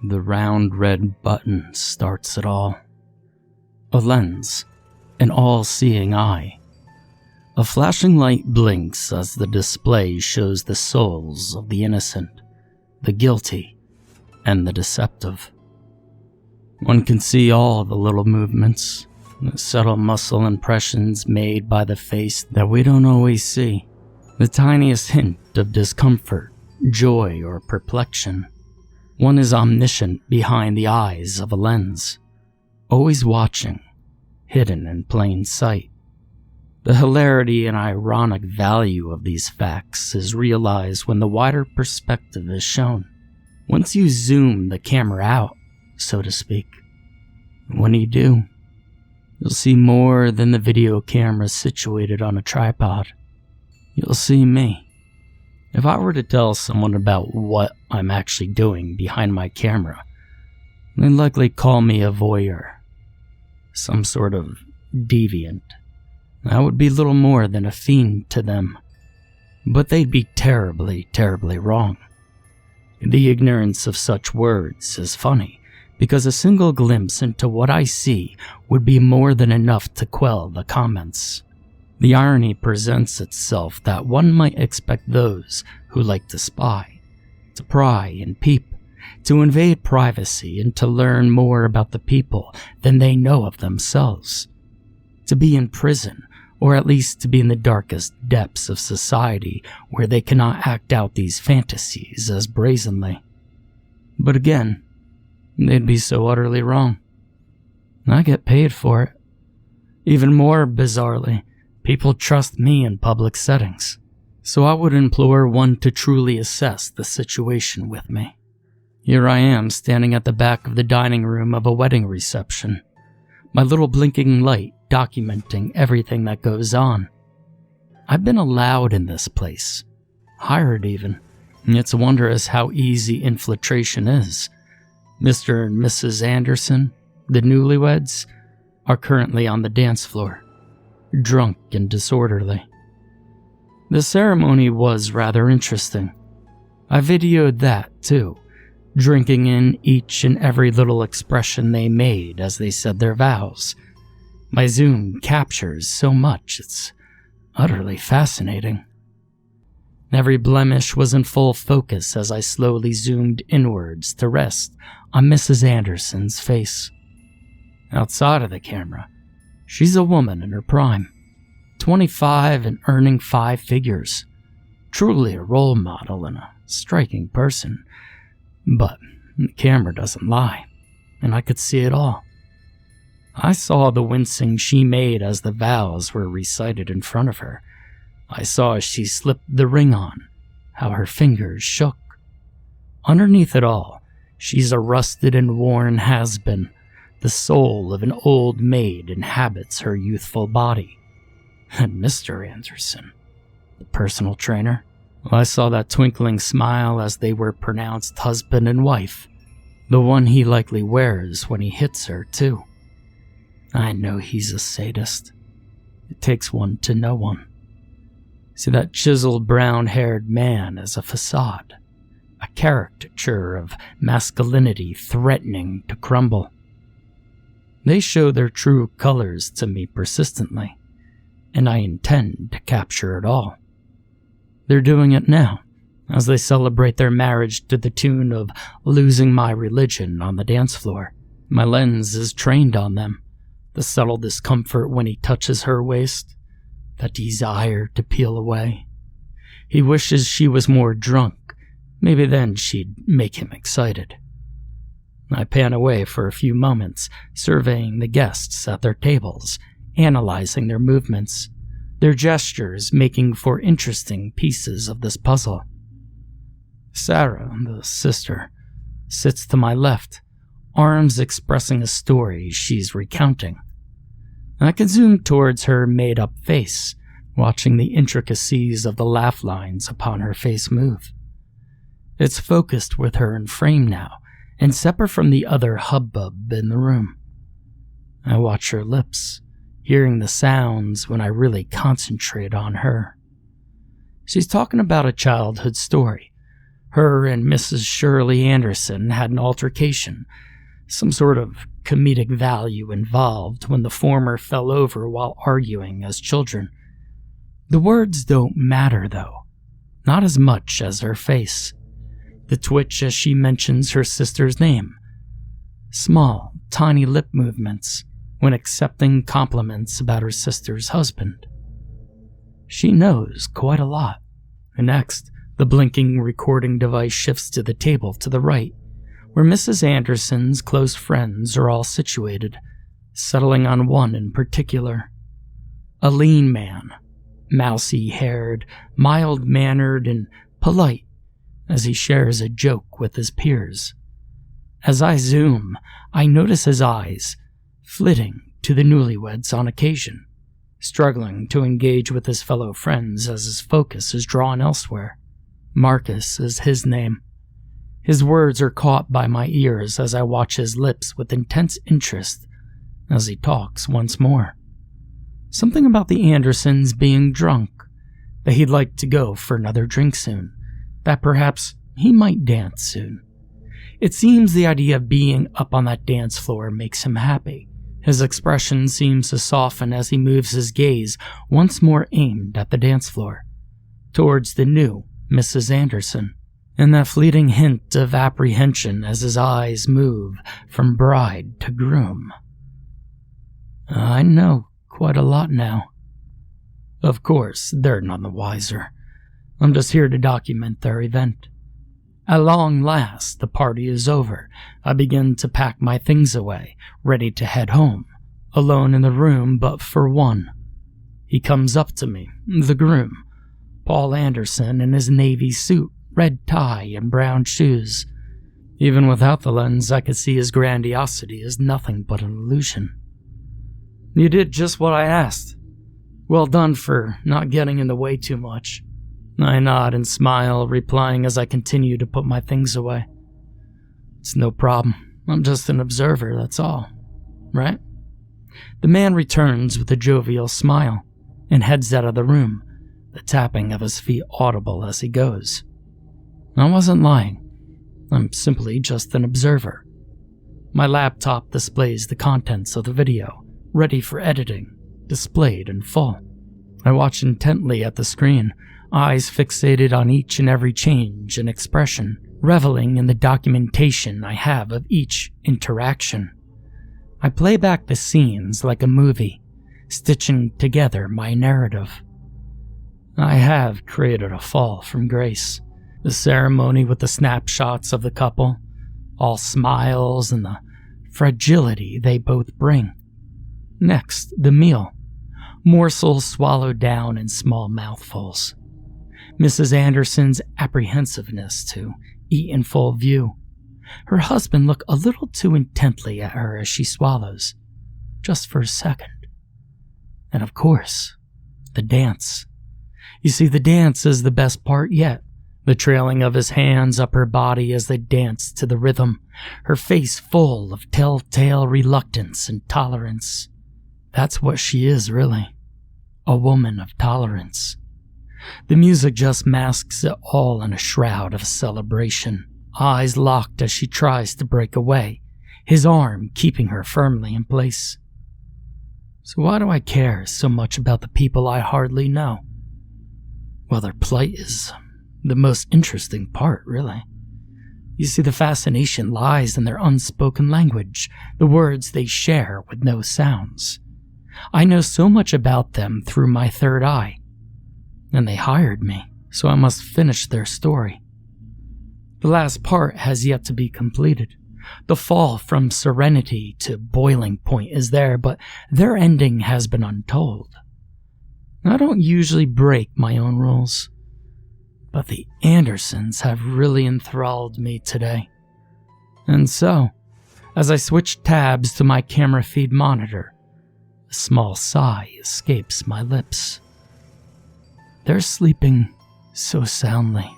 The round red button starts it all. A lens, an all-seeing eye. A flashing light blinks as the display shows the souls of the innocent, the guilty, and the deceptive. One can see all the little movements, the subtle muscle impressions made by the face that we don't always see, the tiniest hint of discomfort, joy, or perplexion. One is omniscient behind the eyes of a lens, always watching, hidden in plain sight. The hilarity and ironic value of these facts is realized when the wider perspective is shown. Once you zoom the camera out, so to speak. When you do, you'll see more than the video camera situated on a tripod. You'll see me. If I were to tell someone about what I'm actually doing behind my camera, they'd likely call me a voyeur, some sort of deviant. I would be little more than a fiend to them, but they'd be terribly, terribly wrong. The ignorance of such words is funny, because a single glimpse into what I see would be more than enough to quell the comments. The irony presents itself that one might expect those who like to spy, to pry and peep, to invade privacy and to learn more about the people than they know of themselves, to be in prison, or at least to be in the darkest depths of society where they cannot act out these fantasies as brazenly. But again, they'd be so utterly wrong. I get paid for it. Even more bizarrely, people trust me in public settings, so I would implore one to truly assess the situation with me. Here I am standing at the back of the dining room of a wedding reception, my little blinking light documenting everything that goes on. I've been allowed in this place, hired even. It's wondrous how easy infiltration is. Mr. and Mrs. Anderson, the newlyweds, are currently on the dance floor, drunk and disorderly. The ceremony was rather interesting. I videoed that too, drinking in each and every little expression they made as they said their vows. My zoom captures so much, it's utterly fascinating. Every blemish was in full focus as I slowly zoomed inwards to rest on Mrs. Anderson's face. Outside of the camera, she's a woman in her prime, 25 and earning 5 figures. Truly a role model and a striking person. But the camera doesn't lie, and I could see it all. I saw the wincing she made as the vows were recited in front of her. I saw as she slipped the ring on, how her fingers shook. Underneath it all, she's a rusted and worn has-been. The soul of an old maid inhabits her youthful body. And Mr. Anderson, the personal trainer, I saw that twinkling smile as they were pronounced husband and wife, the one he likely wears when he hits her, too. I know he's a sadist. It takes one to know one. See, that chiseled brown-haired man is a facade, a caricature of masculinity threatening to crumble. They show their true colors to me persistently, and I intend to capture it all. They're doing it now, as they celebrate their marriage to the tune of Losing My Religion on the dance floor. My lens is trained on them. The subtle discomfort when he touches her waist, that desire to peel away. He wishes she was more drunk, maybe then she'd make him excited. I pan away for a few moments, surveying the guests at their tables, analyzing their movements, their gestures making for interesting pieces of this puzzle. Sarah, the sister, sits to my left, arms expressing a story she's recounting. I can zoom towards her made-up face, watching the intricacies of the laugh lines upon her face move. It's focused with her in frame now, and separate from the other hubbub in the room. I watch her lips, hearing the sounds when I really concentrate on her. She's talking about a childhood story, Her and Mrs. Shirley Anderson had an altercation, some sort of comedic value involved when the former fell over while arguing as children. The words don't matter, though, not as much as her face. The twitch as she mentions her sister's name. Small, tiny lip movements when accepting compliments about her sister's husband. She knows quite a lot. Next, the blinking recording device shifts to the table to the right, where Mrs. Anderson's close friends are all situated, settling on one in particular. A lean man, mousy-haired, mild-mannered, and polite as he shares a joke with his peers. As I zoom, I notice his eyes flitting to the newlyweds on occasion, struggling to engage with his fellow friends as his focus is drawn elsewhere. Marcus is his name. His words are caught by my ears as I watch his lips with intense interest as he talks once more. Something about the Andersons being drunk, that he'd like to go for another drink soon, that perhaps he might dance soon. It seems the idea of being up on that dance floor makes him happy. His expression seems to soften as he moves his gaze once more aimed at the dance floor, towards the new Mrs. Anderson, and that fleeting hint of apprehension as his eyes move from bride to groom. I know quite a lot now. Of course, they're none the wiser. I'm just here to document their event. At long last, the party is over. I begin to pack my things away, ready to head home, alone in the room but for one. He comes up to me, the groom, Paul Anderson in his navy suit, red tie, and brown shoes. Even without the lens, I could see his grandiosity is nothing but an illusion. You did just what I asked. Well done for not getting in the way too much. I nod and smile, replying as I continue to put my things away. It's no problem. I'm just an observer, that's all. Right? The man returns with a jovial smile and heads out of the room, the tapping of his feet audible as he goes. I wasn't lying. I'm simply just an observer. My laptop displays the contents of the video, ready for editing, displayed in full. I watch intently at the screen, eyes fixated on each and every change and expression, reveling in the documentation I have of each interaction. I play back the scenes like a movie, stitching together my narrative. I have created a fall from grace. The ceremony with the snapshots of the couple, all smiles and the fragility they both bring. Next, the meal, morsels swallowed down in small mouthfuls. Mrs. Anderson's apprehensiveness to eat in full view. Her husband look a little too intently at her as she swallows, just for a second. And of course, the dance. You see, the dance is the best part yet. The trailing of his hands up her body as they dance to the rhythm, her face full of telltale reluctance and tolerance. That's what she is, really. A woman of tolerance. The music just masks it all in a shroud of celebration, eyes locked as she tries to break away, his arm keeping her firmly in place. So why do I care so much about the people I hardly know? Well, their plight is the most interesting part, really. You see, the fascination lies in their unspoken language, the words they share with no sounds. I know so much about them through my third eye. And they hired me, so I must finish their story. The last part has yet to be completed. The fall from serenity to boiling point is there, but their ending has been untold. I don't usually break my own rules, but the Andersons have really enthralled me today. And so, as I switch tabs to my camera feed monitor, a small sigh escapes my lips. They're sleeping so soundly.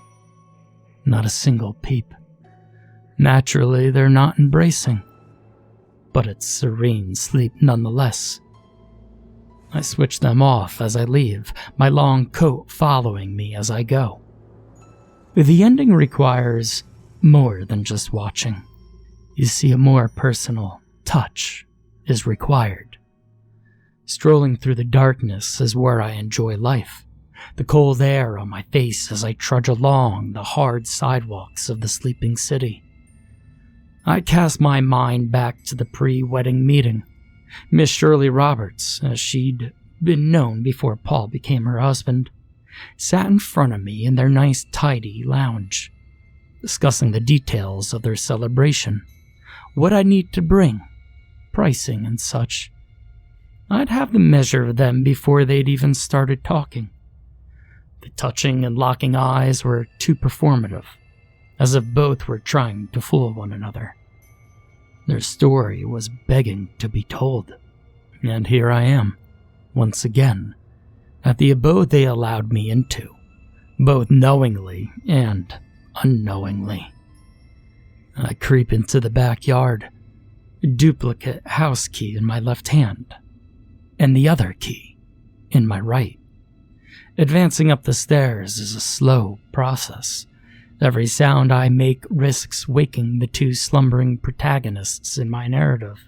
Not a single peep. Naturally, they're not embracing, but it's serene sleep nonetheless. I switch them off as I leave, my long coat following me as I go. The ending requires more than just watching. You see, a more personal touch is required. Strolling through the darkness is where I enjoy life. The cold air on my face as I trudge along the hard sidewalks of the sleeping city. I cast my mind back to the pre-wedding meeting. Miss Shirley Roberts, as she'd been known before Paul became her husband, sat in front of me in their nice, tidy lounge, discussing the details of their celebration, what I need to bring, pricing and such. I'd have the measure of them before they'd even started talking. The touching and locking eyes were too performative, as if both were trying to fool one another. Their story was begging to be told, and here I am, once again, at the abode they allowed me into, both knowingly and unknowingly. I creep into the backyard, a duplicate house key in my left hand, and the other key in my right. Advancing up the stairs is a slow process. Every sound I make risks waking the two slumbering protagonists in my narrative.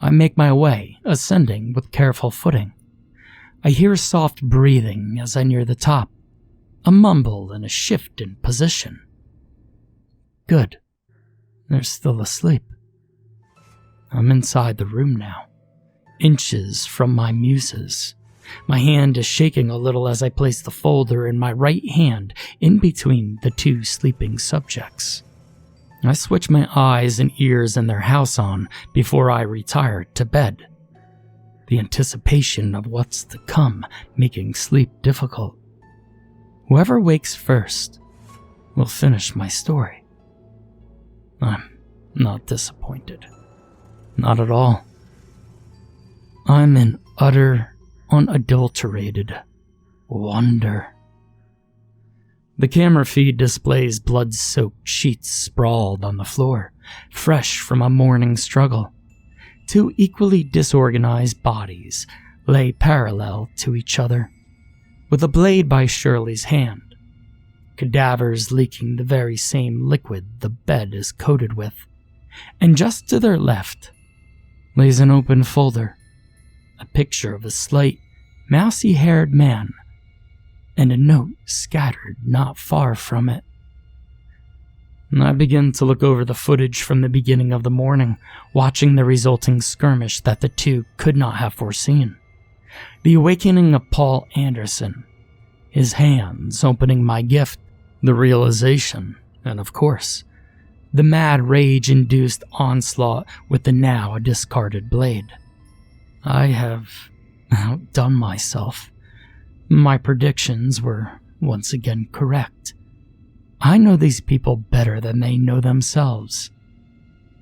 I make my way, ascending with careful footing. I hear soft breathing as I near the top, a mumble and a shift in position. Good. They're still asleep. I'm inside the room now, inches from my muses. My hand is shaking a little as I place the folder in my right hand in between the two sleeping subjects. I switch my eyes and ears in their house on before I retire to bed, the anticipation of what's to come making sleep difficult. Whoever wakes first will finish my story. I'm not disappointed. Not at all. I'm in utter, unadulterated wonder. The camera feed displays blood-soaked sheets sprawled on the floor, fresh from a morning struggle. Two equally disorganized bodies lay parallel to each other, with a blade by Shirley's hand, cadavers leaking the very same liquid the bed is coated with, and just to their left lays an open folder, a picture of a slight, mousy-haired man, and a note scattered not far from it. I begin to look over the footage from the beginning of the morning, watching the resulting skirmish that the two could not have foreseen. The awakening of Paul Anderson, his hands opening my gift, the realization, and of course, the mad rage-induced onslaught with the now discarded blade. I have outdone myself. My predictions were once again correct. I know these people better than they know themselves.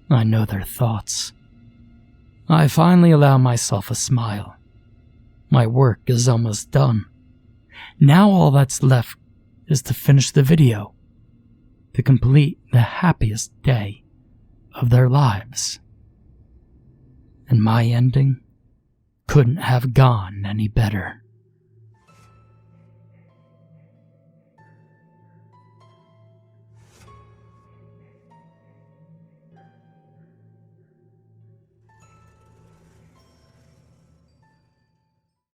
I know their thoughts. I finally allow myself a smile. My work is almost done. Now all that's left is to finish the video, to complete the happiest day of their lives. And my ending couldn't have gone any better.